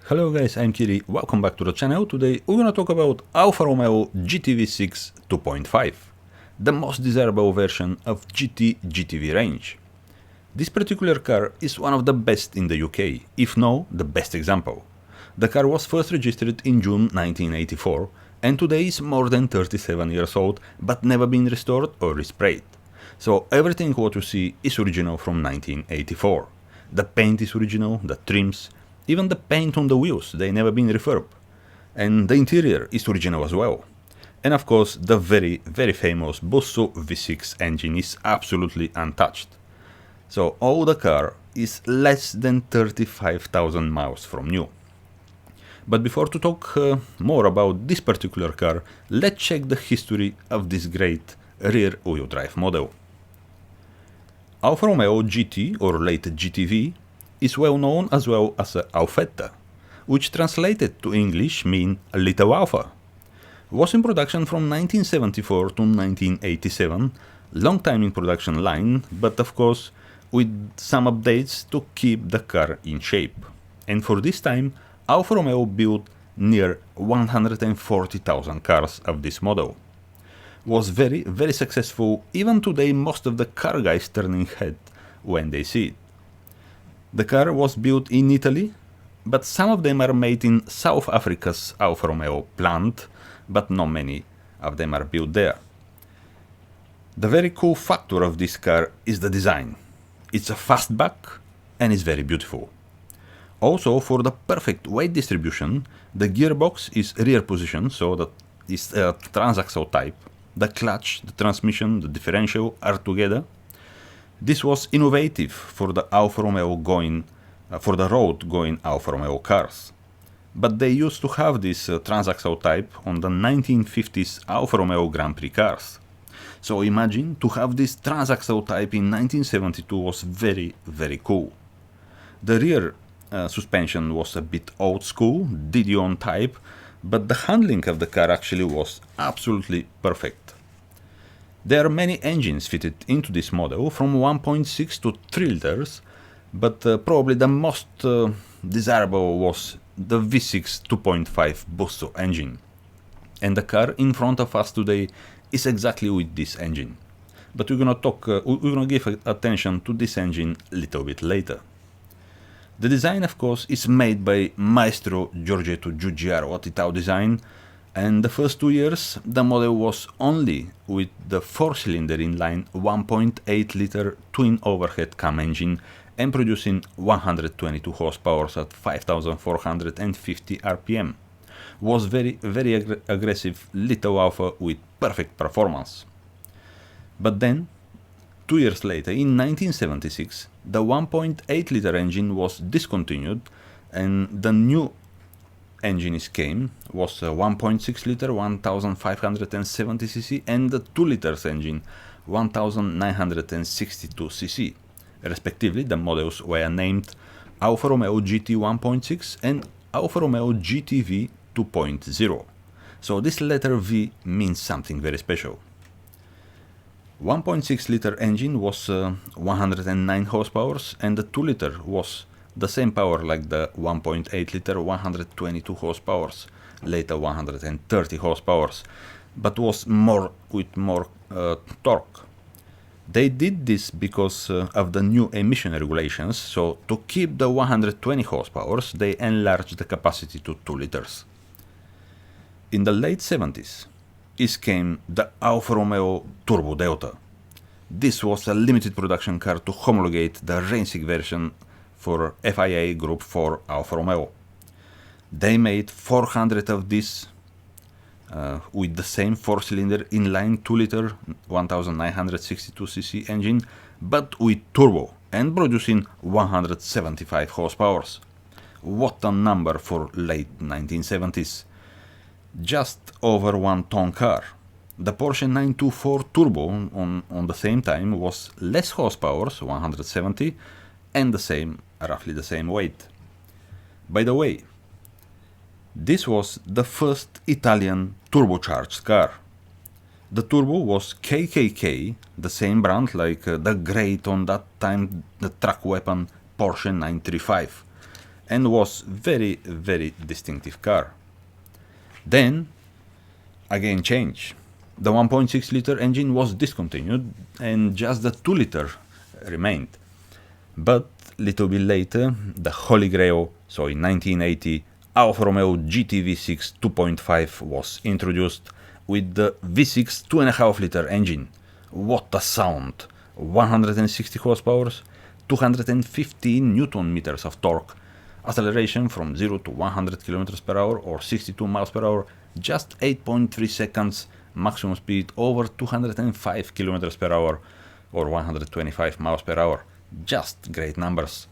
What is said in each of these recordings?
Hello guys, I'm Kiri, welcome back to the channel. Today we're gonna talk about ALFA ROMEO GTV6 2.5, the most desirable version of GTV range. This particular car is one of the best in the UK, if no, the best example. The car was first registered in June 1984 and today is more than 37 years old but never been restored or resprayed. So everything what you see is original from 1984. The paint is original, the trims, even the paint on the wheels, they never been refurbed. And the interior is original as well. And of course the very famous Busso V6 engine is absolutely untouched. So all the car is less than 35,000 miles from new. But before to talk more about this particular car, let's check the history of this great rear-wheel drive model. ALFA ROMEO GT, or later GTV, is well known as well as ALFETTA, which translated to English mean Little Alpha. Was in production from 1974 to 1987, long time in production line, but of course with some updates to keep the car in shape. And for this time, ALFA ROMEO built near 140,000 cars of this model. Was very successful, even today most of the car guys turning head when they see it. The car was built in Italy, but some of them are made in South Africa's ALFA ROMEO plant, but not many of them are built there. The very cool factor of this car is the design. It's a fastback and it's very beautiful. Also, for the perfect weight distribution, the gearbox is rear position, so that is a transaxle type. The clutch, the transmission, the differential are together. This was innovative for the ALFA ROMEO for the road going ALFA ROMEO cars. But they used to have this transaxle type on the 1950s ALFA ROMEO Grand Prix cars. So imagine to have this transaxle type in 1972 was very cool. The rear suspension was a bit old school, Didion type, but the handling of the car actually was absolutely perfect. There are many engines fitted into this model, from 1.6 to 3 liters, but probably the most desirable was the V6 2.5 Busso engine. And the car in front of us today is exactly with this engine. But we're gonna give attention to this engine a little bit later. The design, of course, is made by Maestro Giorgetto Giugiaro at Italo Design, and the first 2 years the model was only with the 4-cylinder inline 1.8 liter twin overhead cam engine and producing 122 horsepower at 5450 rpm. Was very aggressive little alpha with perfect performance. But then, 2 years later, in 1976, the 1.8 liter engine was discontinued and the new engine came, was a 1.6 liter 1570 cc and the 2 liters engine 1962 cc. Respectively, the models were named ALFA ROMEO GT 1.6 and ALFA ROMEO GTV 2.0. So this letter V means something very special. 1.6 liter engine was 109 horsepower and the 2 liter was the same power like the 1.8 liter 122 horsepower, later 130 horsepower, but was with more torque. They did this because of the new emission regulations, so to keep the 120 horsepower they enlarged the capacity to 2 liters. In the late 70s, came the ALFA ROMEO Turbo Delta. This was a limited production car to homologate the racing version for FIA Group for ALFA ROMEO. They made 400 of these with the same 4-cylinder inline 2 liter 1962 cc engine, but with turbo and producing 175 horsepower. What a number for late 1970s. Just over 1 ton car. The Porsche 924 Turbo on the same time was less horsepower, 170, and roughly the same weight. By the way, this was the first Italian turbocharged car. The turbo was KKK, the same brand like the great on that time the track weapon Porsche 935. and was very, very distinctive car. Then, again change. The 1.6 liter engine was discontinued and just the 2 liter remained. But little bit later, the Holy Grail, so in 1980, Alfa Romeo GTV6 2.5 was introduced with the V6 2.5 liter engine. What a sound! 160 horsepower, 215 newton meters of torque, acceleration from 0 to 100 km per hour or 62 miles per hour, just 8.3 seconds, maximum speed over 205 km per hour or 125 miles per hour. Just great numbers.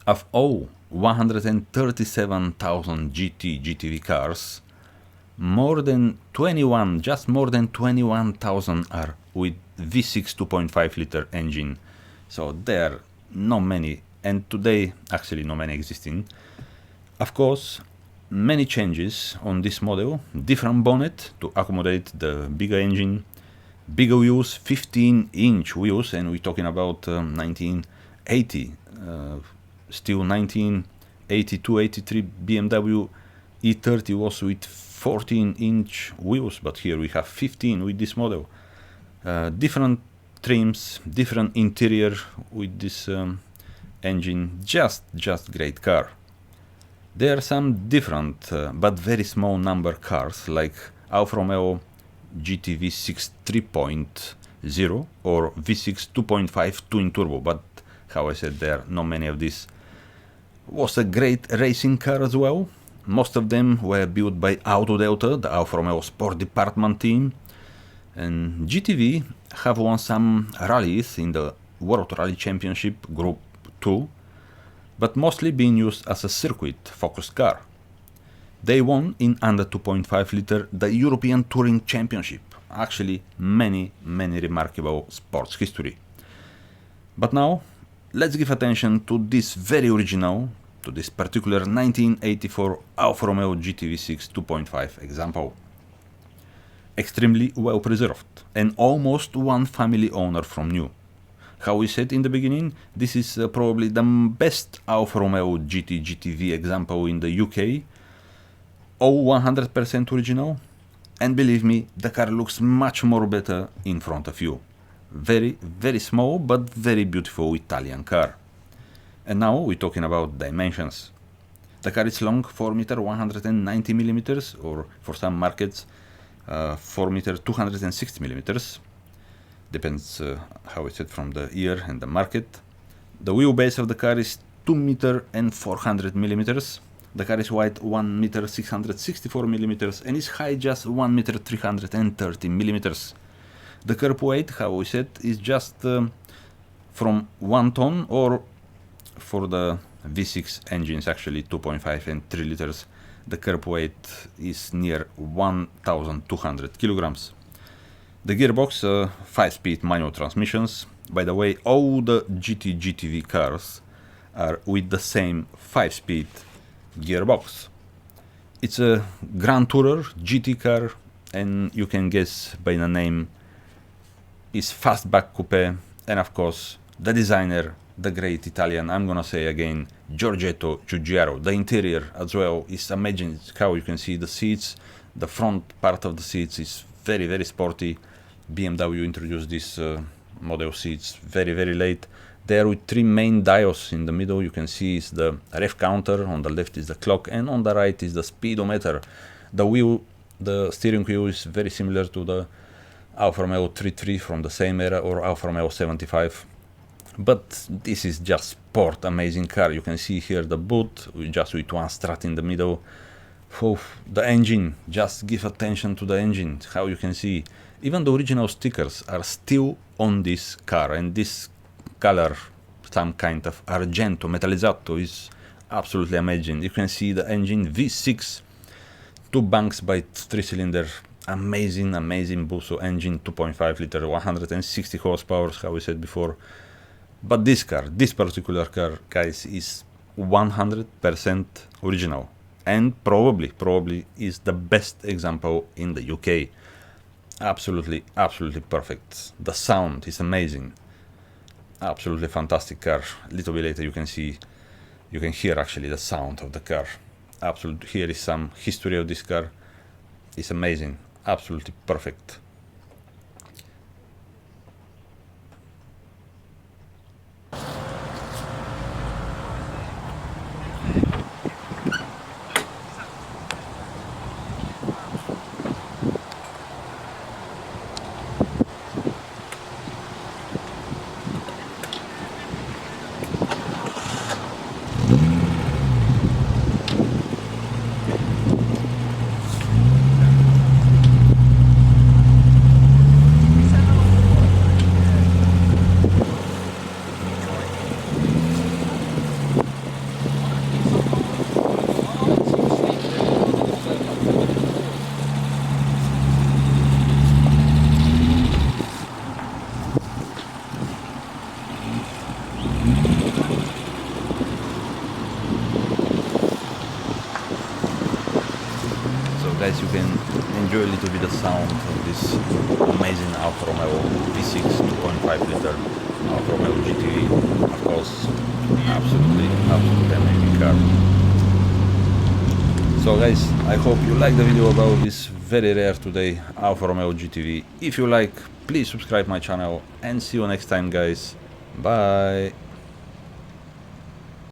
Of all 137,000 GTV cars, just more than 21,000 are with V6 2.5 liter engine. So there are not many, and today actually not many existing. Of course, many changes on this model, different bonnet to accommodate the bigger engine, bigger wheels, 15-inch wheels, and we're talking about 1980, still 1982-83 BMW E30 was with 14-inch wheels, but here we have 15 with this model. Different trims, different interior with this engine, just great car. There are some different but very small number cars like Alfa Romeo GTV6 3.0 or V6 2.5 twin turbo, but how I said, there are not many of these. Was a great racing car as well. Most of them were built by Autodelta, the Alfa Romeo Sport Department team, and GTV have won some rallies in the World Rally Championship Group 2, but mostly being used as a circuit-focused car. They won in under 2.5 liter the European Touring Championship. Actually, many remarkable sports history. But now, let's give attention to this very original, to this particular 1984 Alfa Romeo GTV6 2.5 example. Extremely well preserved, and almost one family owner from new. How we said in the beginning, this is probably the best Alfa Romeo GTV example in the UK. All 100% original, and believe me, the car looks much more better in front of you. Very small but very beautiful Italian car. And now we're talking about dimensions. The car is long 4 meter 190 millimeters, or for some markets 4 meter 260 millimeters. Depends how it's set from the year and the market. The wheelbase of the car is 2 meter and 400 millimeters. The car is wide 1 meter 664 millimeters and is high just 1 meter 330 millimeters. The curb weight, how we said, is just from 1 ton, or for the V6 engines, actually 2.5 and 3 liters, the curb weight is near 1,200 kilograms. The gearbox, 5-speed manual transmissions. By the way, all the GTV cars are with the same 5-speed gearbox. It's a Grand Tourer GT car, and you can guess by the name, is fastback coupe, and of course the designer, the great Italian, I'm gonna say again, Giorgetto Giugiaro. The interior as well is amazing. How you can see the seats, the front part of the seats is very sporty. BMW introduced this model seats very late. There with 3 main dials in the middle. You can see is the ref counter, on the left is the clock, and on the right is the speedometer. The steering wheel is very similar to the Alfa Romeo 33 from the same era, or Alfa Romeo 75. But this is just sport, amazing car. You can see here the boot, just with 1 strut in the middle. The engine, just give attention to the engine. How you can see, even the original stickers are still on this car, and this color, some kind of argento metallizzato, is absolutely amazing. You can see the engine V6, 2 banks by 3-cylinder, amazing Busso engine, 2.5 liter, 160 horsepower, how we said before. But this car, this particular car, guys, is 100% original, and probably is the best example in the UK. Absolutely perfect. The sound is amazing. Absolutely fantastic car. A little bit later you can see You can hear actually the sound of the car. Absolutely, here is some history of this car. It's amazing, absolutely perfect. Guys, you can enjoy a little bit the sound of this amazing Alfa Romeo V6 2.5 liter Alfa Romeo GTV. Of course, absolutely amazing car. So guys, I hope you like the video about this very rare today Alfa Romeo GTV. If you like, please subscribe my channel and see you next time, guys. Bye.